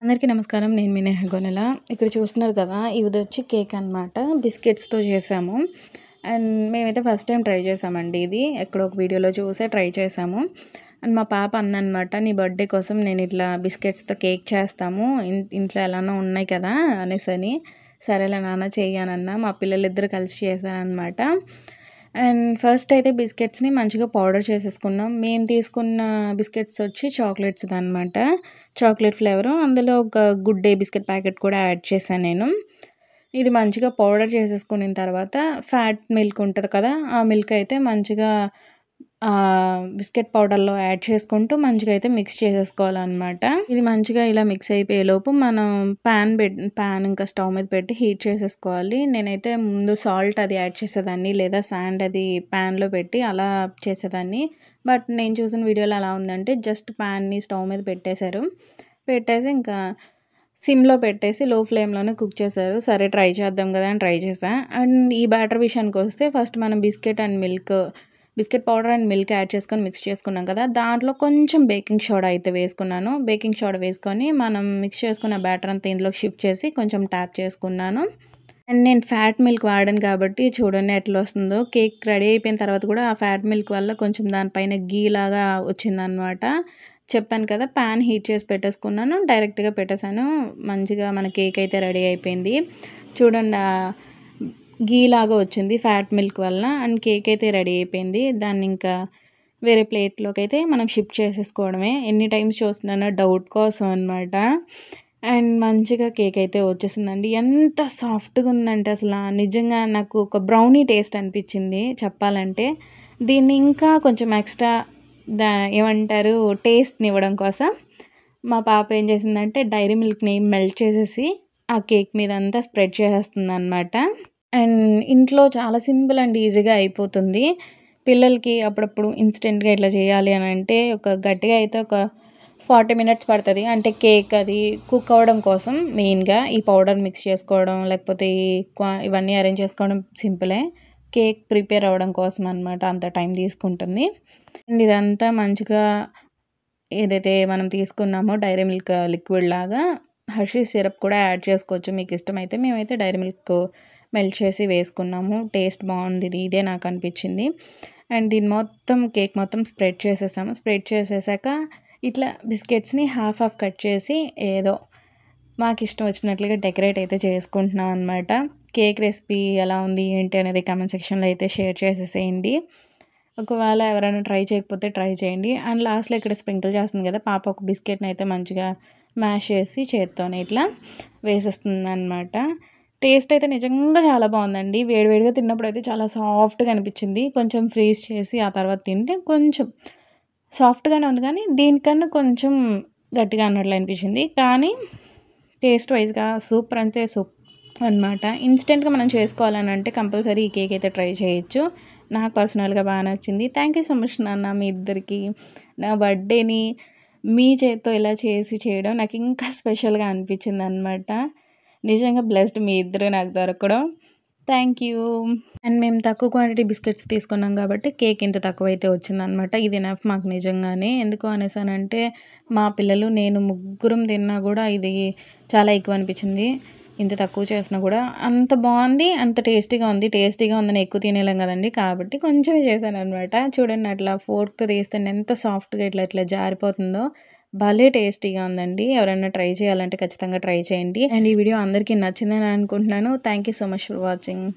అందరికీ నమస్కారం. నేను మీ నేహ గొనెల. ఇక్కడ చూస్తున్నారు కదా! ఇదొచ్చి కేక్ అనమాట. బిస్కెట్స్‌తో చేశాము. అండ్ మేమైతే ఫస్ట్ టైం ట్రై చేశామండి ఇది. ఎక్కడో ఒక వీడియోలో చూసే ట్రై చేశాము. అండ్ మా పాప అందనమాట, "నీ బర్త్‌డే కోసం నేను ఇట్లా బిస్కెట్స్‌తో కేక్ చేస్తాము. ఇంట్లో ఎలానో ఉన్నాయి కదా" అనేసని. సరేలే నాన్న చెయ్యి అనన్నా. మా పిల్లలిద్దరూ కలిసి చేశారనమాట. అండ్ ఫస్ట్ అయితే బిస్కెట్స్‌ని మంచిగా పౌడర్ చేసేసుకున్నాం. మేము తీసుకున్న బిస్కెట్స్ వచ్చి చాక్లెట్స్‌దనమాట. Chocolate flavour. అందులో ఒక గుడ్ డే బిస్కెట్ ప్యాకెట్ కూడా యాడ్ చేశాను నేను. ఇది మంచిగా పౌడర్ చేసేసుకున్న తర్వాత ఫ్యాట్ మిల్క్ ఉంటది కదా! ఆ మిల్క్ అయితే మంచిగా బిస్కెట్ పౌడర్‌లో యాడ్ చేసుకుంటూ మంచిగా అయితే మిక్స్ చేసేసుకోవాలనమాట. ఇది మంచిగా ఇలా మిక్స్ అయిపోయేలోపు మనం పాన్ ఇంకా స్టవ్ మీద పెట్టి హీట్ చేసేసుకోవాలి. నేనైతే ముందు సాల్ట్ అది యాడ్ చేసేదాన్ని, లేదా శాండ్ అది పాన్‌లో పెట్టి అలా చేసేదాన్ని. బట్ నేను చూసిన వీడియోలో ఎలా ఉందంటే జస్ట్ పాన్‌ని స్టవ్ మీద పెట్టేసి ఇంకా సిమ్‌లో పెట్టేసి లో ఫ్లేమ్‌లోనే కుక్ చేశారు. సరే ట్రై చేద్దాం కదా అని ట్రై చేశా. అండ్ ఈ బ్యాటర్ విషయానికొస్తే ఫస్ట్ మనం biscuit powder and milk add చేసుకొని మిక్స్ చేసుకున్నాం కదా! దాంట్లో కొంచెం బేకింగ్ సోడా అయితే వేసుకున్నాను. బేకింగ్ సోడా వేసుకొని మనం మిక్స్ చేసుకున్న బ్యాటర్ అంతా ఇందులోకి షిఫ్ట్ చేసి కొంచెం ట్యాప్ చేసుకున్నాను. అండ్ నేను ఫ్యాట్ మిల్క్ వాడాను కాబట్టి చూడండి ఎట్లా వస్తుందో. కేక్ రెడీ అయిపోయిన తర్వాత కూడా ఆ ఫ్యాట్ మిల్క్ వల్ల కొంచెం దానిపైన గీ లాగా వచ్చిందనమాట. చెప్పాను కదా! పాన్ హీట్ చేసి పెట్టేసుకున్నాను. డైరెక్ట్‌గా పెట్టేశాను. మంచిగా మన కేక్ అయితే రెడీ అయిపోయింది. చూడండి గీ లాగా వచ్చింది ఫ్యాట్ మిల్క్ వల్ల. అండ్ కేక్ అయితే రెడీ అయిపోయింది. దాన్ని ఇంకా వేరే ప్లేట్‌లోకి అయితే మనం షిఫ్ట్ చేసేసుకోవడమే. ఎన్ని టైమ్స్ చూస్తున్నానో డౌట్ కోసం అనమాట. అండ్ మంచిగా కేక్ అయితే వచ్చేసిందండి. ఎంత సాఫ్ట్‌గా ఉందంటే అసల నిజంగా నాకు ఒక బ్రౌనీ టేస్ట్ అనిపించింది చెప్పాలంటే. దీన్ని ఇంకా కొంచెం ఎక్స్ట్రా ఏమంటారు టేస్ట్‌ని ఇవ్వడం కోసం మా పాప ఏం చేసిందంటే డైరీ మిల్క్‌ని మెల్ట్ చేసేసి ఆ కేక్ మీద అంతా స్ప్రెడ్ చేసేస్తుందనమాట. అండ్ ఇంట్లో చాలా సింపుల్ అండ్ ఈజీగా అయిపోతుంది. పిల్లలకి అప్పుడప్పుడు ఇన్స్టెంట్‌గా ఇట్లా చేయాలి అని అంటే గట్టిగా అయితే ఒక 40 మినిట్స్ పడుతుంది. అంటే కేక్ అది కుక్ అవ్వడం కోసం మెయిన్‌గా ఈ పౌడర్ మిక్స్ చేసుకోవడం, లేకపోతే ఇవన్నీ అరేంజ్ చేసుకోవడం సింపులే. కేక్ ప్రిపేర్ అవ్వడం కోసం అనమాట అంత టైం తీసుకుంటుంది. అండ్ ఇదంతా మంచిగా ఏదైతే మనం తీసుకున్నామో డైరీ మిల్క్ లిక్విడ్ లాగా హర్షీస్ సిరప్ కూడా యాడ్ చేసుకోవచ్చు మీకు ఇష్టమైతే. మేమైతే డైరీ మిల్క్ మెల్ట్ చేసి వేసుకున్నాము. టేస్ట్ బాగుంది. ఇదే నాకు అనిపించింది. అండ్ కేక్ మొత్తం స్ప్రెడ్ చేసేసాము. స్ప్రెడ్ చేసేసాక ఇట్లా బిస్కెట్స్ని హాఫ్ కట్ చేసి ఏదో మాకు ఇష్టం వచ్చినట్లుగా డెకరేట్ అయితే చేసుకుంటున్నాం అనమాట. కేక్ రెసిపీ ఎలా ఉంది ఏంటి అనేది కామెంట్ సెక్షన్లో అయితే షేర్ చేసేసేయండి. ఒకవేళ ఎవరైనా ట్రై చేయకపోతే ట్రై చేయండి. అండ్ లాస్ట్లో ఇక్కడ స్ప్రింకిల్ చేస్తుంది కదా పాప, ఒక బిస్కెట్ని అయితే మంచిగా మ్యాష్ చేసి చేత్తోనే ఇట్లా వేసేస్తుంది అనమాట. టేస్ట్ అయితే నిజంగా చాలా బాగుందండి. వేడివేడిగా తిన్నప్పుడు అయితే చాలా సాఫ్ట్గా అనిపించింది. కొంచెం ఫ్రీజ్ చేసి ఆ తర్వాత తింటే కొంచెం సాఫ్ట్గానే ఉంది, కానీ దీనికన్నా కొంచెం గట్టిగా అన్నట్లు అనిపించింది. కానీ టేస్ట్ వైజ్గా సూపర్ అంటే సూపర్ అనమాట. ఇన్స్టెంట్గా మనం చేసుకోవాలని అంటే కంపల్సరీ ఈ కేక్ అయితే ట్రై చేయొచ్చు. నాకు పర్సనల్గా బాగా నచ్చింది. థ్యాంక్ యూ సో మచ్ నాన్న మీ ఇద్దరికి. నా బర్త్డేని మీ చేత్తో ఇలా చేయడం నాకు ఇంకా స్పెషల్గా అనిపించింది అనమాట. నిజంగా బ్లెస్డ్ మీ ఇద్దరు నాకు దొరకడం. Thank you. అండ్ మేము తక్కువ క్వాంటిటీ బిస్కెట్స్ తీసుకున్నాం కాబట్టి కేక్ ఇంత తక్కువైతే వచ్చిందనమాట. ఇది ఎనఫ్ మాకు నిజంగానే. ఎందుకు అనేసానంటే మా పిల్లలు నేను ముగ్గురం తిన్నా కూడా ఇది చాలా ఎక్కువ అనిపించింది. ఇంత తక్కువ చేసినా కూడా అంత బాగుంది, అంత టేస్టీగా ఉంది. టేస్టీగా ఉందని ఎక్కువ తినేలేం కదండి, కాబట్టి కొంచెమే చేశాను అనమాట. చూడండి అట్లా ఫోర్క్తో తీస్తే ఎంత సాఫ్ట్గా ఇట్లా జారిపోతుందో. భలే టేస్టీగా ఉందండి. ఎవరైనా ట్రై చేయాలంటే ఖచ్చితంగా ట్రై చేయండి. అండ్ ఈ వీడియో అందరికీ నచ్చిందని అనుకుంటున్నాను. Thank you so much for watching.